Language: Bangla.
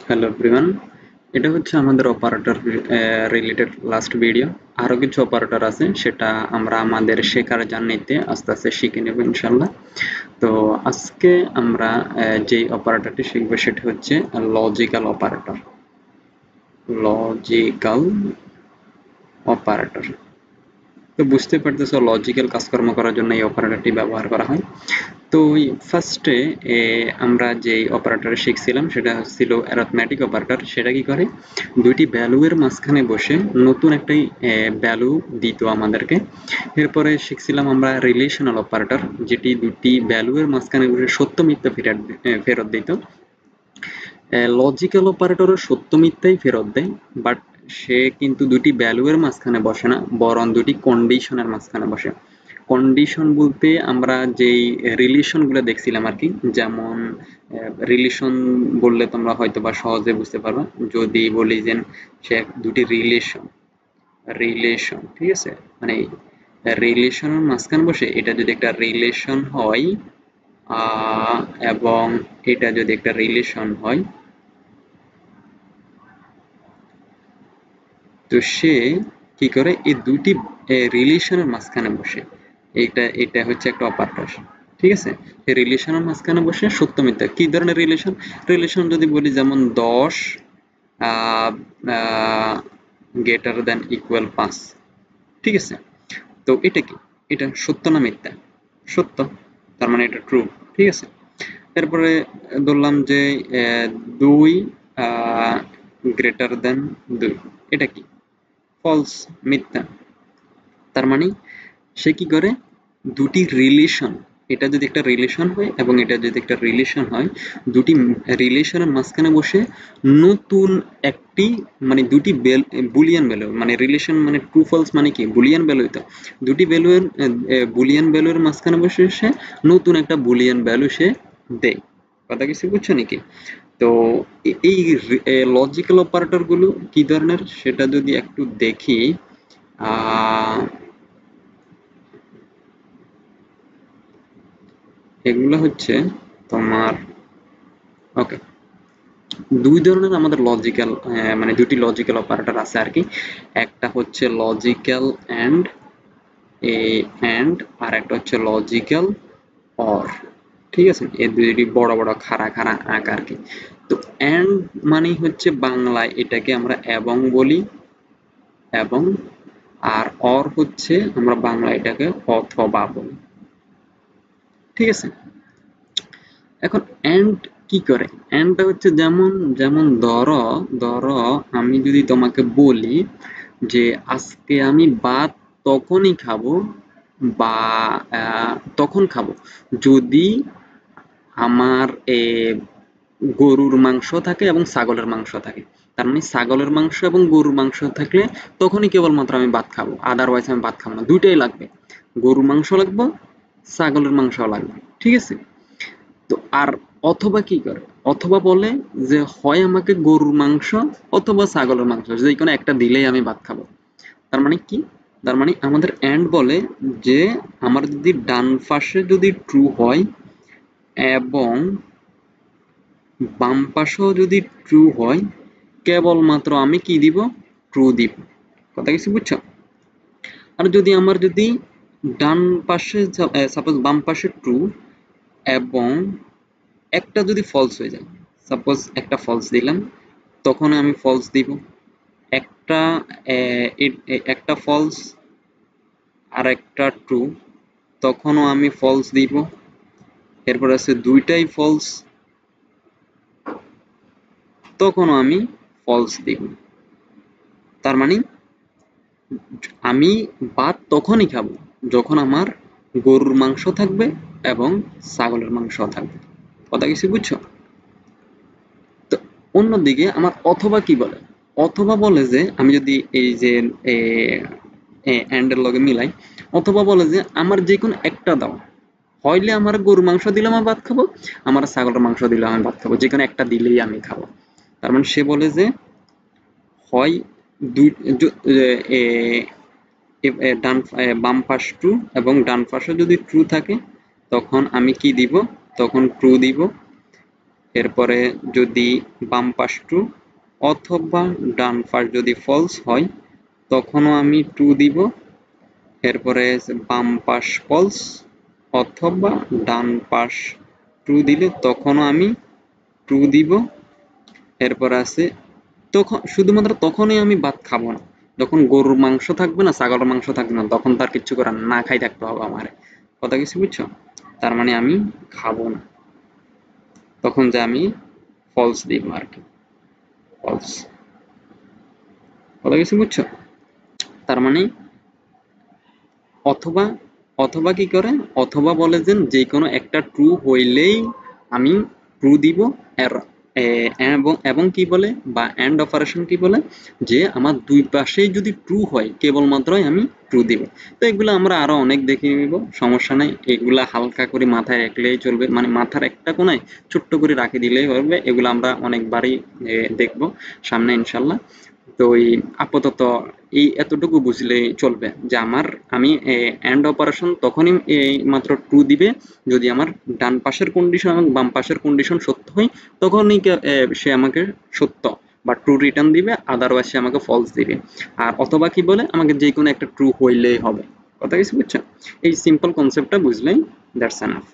হ্যালো এভরিওয়ান, এটা হচ্ছে আমাদের অপারেটর রিলেটেড লাস্ট ভিডিও। আরও কিছু অপারেটর আছে, সেটা আমরা আমাদের শেখার জার্নিতে আস্তে আস্তে শিখে নেব ইনশাল্লাহ। তো আজকে আমরা যেই অপারেটরটি শিখবো সেটা হচ্ছে লজিক্যাল অপারেটর। লজিক্যাল অপারেটর, তো বুঝতে পারতেছো লজিক্যাল কাজকর্ম করার জন্য এই অপারেটরটি ব্যবহার করা হয়। তো ফার্স্টে আমরা যেই অপারেটর শিখছিলাম সেটা ছিল অ্যারথমেটিক অপারেটর। সেটা কি করে, দুইটি ভ্যালু এর মাঝখানে বসে নতুন একটি ভ্যালু দিত আমাদেরকে। এরপরে শিখছিলাম আমরা রিলেশনাল অপারেটর, যেটি দুটি ভ্যালু এর মাঝখানে বসে সত্য মিথ্যা ফেরত দিত। লজিক্যাল অপারেটরও সত্য মিথ্যাই ফেরত দেয়, বাট সে কিন্তু দুটি ভ্যালু এর মাঝখানে বসে না, বরং দুটি কন্ডিশনের মাঝখানে বসে। কন্ডিশন বলতে আমরা যেই রিলেশনগুলো দেখছিলাম আর কি, যেমন রিলেশন বললে তোমরা হয়তো বা সহজে বুঝতে পারবে। যদি বলি যে সে দুটি রিলেশন, ঠিক আছে, মানে রিলেশনের মাঝখানে বসে এটা যদি একটা রিলেশন হয়, এবং এটা যদি একটা রিলেশন হয়, তো সে কি করে এই দুটি রিলেশনের মাঝখানে বসে, এটা এটা হচ্ছে একটা অপারেটর। ঠিক আছে, এই রিলেশনের মাঝখানে বসে সত্য মিথ্যা কি ধরনের রিলেশন, রিলেশন যদি বলি যেমন 10 গ্রেটার দেন ইকুয়াল 5। ঠিক আছে, তো এটা কি, এটা সত্য না মিথ্যা? সত্য, তার মানে এটা ট্রু। ঠিক আছে, এরপরে ধরলাম যে 2 গ্রেটার দেন 2, এটা কি, ফলস, মিথ্যা। তার মানে সে কি করে, দুটি রিলেশন, এটা যদি একটা রিলেশন হয় এবং এটা যদি একটা রিলেশন হয়, দুটি রিলেশনের মাঝখানে বসে নতুন একটি, মানে দুটি বুলিয়ান ভ্যালু, মানে রিলেশন মানে ট্রু ফলস মানে কি বুলিয়ান ভ্যালু, তো দুটি ভ্যালুর বুলিয়ান ভ্যালুর মাঝখানে বসে সে নতুন একটা বুলিয়ান ভ্যালু সে দেয়। কথা কিছু বুঝছো নাকি? তো এই লজিক্যাল অপারেটর গুলো কি ধরনের সেটা যদি একটু দেখি, আহ এগুলো হচ্ছে তোমার, ওকে, দুই ধরনের আমাদের লজিক্যাল, মানে দুটি লজিক্যাল অপারেটর আছে আর কি। একটা হচ্ছে লজিক্যাল অ্যান্ড, অ্যান্ড আর একটা হচ্ছে লজিক্যাল অর। ঠিক আছে, এই দুইটি বড় বড় খাড়া খাড়া আঁক আর কি। তো অ্যান্ড মানে হচ্ছে বাংলায় এটাকে আমরা এবং বলি, এবং, আর অর হচ্ছে আমরা বাংলায় এটাকে অথবা বলি। ঠিক আছে, এখন এন্ড কি করে, এন্ডটা হচ্ছে যেমন, যেমন ধরো, আমি যদি তোমাকে বলি যে আজকে আমি ভাত তখনই খাবো, বা তখন খাবো যদি আমার গরুর মাংস থাকে এবং ছাগলের মাংস থাকে। তার মানে ছাগলের মাংস এবং গরুর মাংস থাকলে তখনই কেবলমাত্র আমি ভাত খাবো, আদারওয়াইজ আমি ভাত খাবো না। দুইটাই লাগবে, গরুর মাংস লাগবে, ছাগলের মাংসও লাগবে। ঠিক আছে, তো আর অথবা কি করে, অথবা বলে যে হয় আমাকে গরুর মাংস অথবা ছাগলের মাংস, যে কোনো একটা দিলেই আমি ভাত খাবো। তার মানে কি, তার মানে আমাদের এন্ড বলে যে আমার যদি ডান পাশে যদি ট্রু হয় এবং বাম পাশেও যদি ট্রু হয়, কেবলমাত্র আমি কি দিব, ট্রু দিব। কথা কিছু বুঝছো? আর যদি আমার যদি ডান পাশে, সাপোজ বাম পাশে ট্রু এবং একটা যদি ফলস হয়ে যায়, সাপোজ একটা ফলস দিলাম, তখন আমি ফলস দিব। একটা একটা ফলস আর একটা ট্রু, তখনও আমি ফলস দিব। এরপর আছে দুইটাই ফলস, তখনও আমি ফলস দিব। তার মানে আমি ভাত তখনই খাবো যখন আমার গরুর মাংস থাকবে এবং ছাগলের মাংস থাকবে। কথা কিছু বুঝছো? তো অন্যদিকে আমার অথবা কি বলে, অথবা বলে যে আমি যদি এই যে এন্ডের লগে মিলাই, অথবা বলে যে আমার যে কোনো একটা দাও, হইলে আমার গরুর মাংস দিলে আমি ভাত খাবো, আমার ছাগলের মাংস দিলে আমি ভাত খাবো, যে কোনো একটা দিলেই আমি খাবো। তার মানে সে বলে যে হয় দুই, এ, ডান বাম পাশ ট্রু এবং ডান পাশে যদি ট্রু থাকে তখন আমি কি দিব, তখন ট্রু দিব। এরপরে যদি বাম পাশ ট্রু অথবা ডান পাশ যদি ফলস হয় তখনও আমি ট্রু দিব। এরপরে বাম পাশ ফলস অথবা ডান পাশ ট্রু দিলে তখনও আমি ট্রু দিব। এরপর আছে তখন শুধুমাত্র তখনই আমি ভাত খাবো না, যখন গরুর মাংস থাকবে না, ছাগলের মাংস থাকবে না, তখন তার কিচ্ছু করার না, খাই থাকতে হবে আমার। কথা কিছু বুঝছো? তার মানে আমি খাবো না, তখন যে আমি ফলস দিব আর কি, ফলস। কথা কিছু বুঝছো? তার মানে অথবা, অথবা কি করে, অথবা বলে যে কোনো একটা ট্রু হইলেই আমি ট্রু দিব। এবং এবং কি বলে, বা এন্ড অপারেশন কি বলে, যে আমার দুই পাশেই যদি ট্রু হয় কেবলমাত্রই আমি ট্রু দিব। তো এগুলো আমরা আরো অনেক দেখে নিব, সমস্যা নাই, এগুলা হালকা করে মাথায় রাখলেই চলবে, মানে মাথার একটা কোনায় ছোট্ট করে রাখে দিলেই হবে। এগুলো আমরা অনেকবারই দেখব সামনে ইনশাল্লাহ। তো আপাতত এই এতটুকু বুঝলেই চলবে যে আমি এন্ড অপারেশন তখনই মাত্র ট্রু দিবে যদি আমার ডান পাশের কন্ডিশন এবং বাম পাশের কন্ডিশন সত্য হয়, তখনই সে আমাকে সত্য বা ট্রু রিটার্ন দিবে, আদারওয়াইজ সে আমাকে ফলস দিবে। আর অথবা কি বলে, আমাকে যে কোনো একটা ট্রু হইলেই হবে। কথা কিছু বুঝছো? এই সিম্পল কনসেপ্টটা বুঝলেই দ্যাটস এনাফ।